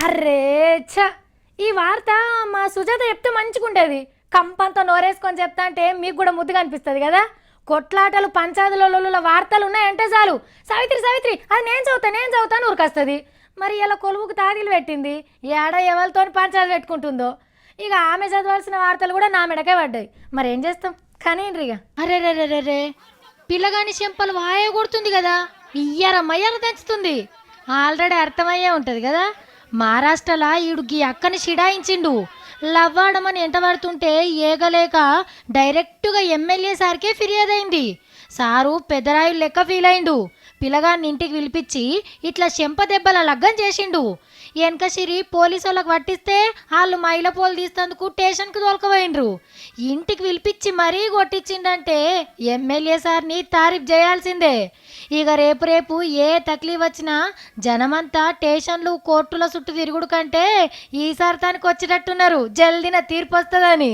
Array ఛ, ఈ వార్త మా సుజాత చెప్తే మంచిగుండేది. కంపంతో నోరేసుకొని చెప్తా అంటే మీకు కూడా ముద్దుగా అనిపిస్తుంది కదా. కొట్లాటలు పంచాదుల వార్తలు ఉన్నాయంటే చాలు సావిత్రి సావిత్రి అది నేను చదువుతాను ఊరికొస్తుంది. మరి ఇలా కొలువుకు తాగిలు పెట్టింది, ఏడ ఎవరితో పంచాలు పెట్టుకుంటుందో. ఇక ఆమె చదవాల్సిన వార్తలు కూడా నా మెడకే పడ్డాయి. మరి ఏం చేస్తాం కానీ ఇక అరే రే రే రే పిల్లగాని చెంపలు వాయ కొడుతుంది కదా, మయ్యర తెంచుతుంది. ఆల్రెడీ అర్థమయ్యే ఉంటుంది కదా. మహారాష్ట్రలో ఈడుకి అక్కని షిడాయించిండు. లవ్వాడమని ఎంట పడుతుంటే ఏగలేక డైరెక్టుగా ఎమ్మెల్యే సార్కే ఫిర్యాదు అయింది. సారు పెద్దరాయులు లెక్క ఫీల్ అయిండు. పిల్లగాన్ని ఇంటికి పిలిపించి ఇట్లా చెంప దెబ్బల లగ్గం చేసిండు. వెనకసిరి పోలీసు వాళ్ళకి పట్టిస్తే వాళ్ళు మైల పోలు తీస్తందుకు స్టేషన్కు తోలుకపోయిండ్రు. ఇంటికి పిలిపించి మరీ కొట్టించిండంటే ఎమ్మెల్యే సార్ని తారీఫ్ చేయాల్సిందే. ఇక రేపు ఏ తక్లీఫ్ వచ్చినా జనమంతా స్టేషన్లు కోర్టుల చుట్టూ తిరుగుడు కంటే ఈసారి తనకు వచ్చేటట్టున్నారు, జల్దిన తీర్పు వస్తుందని.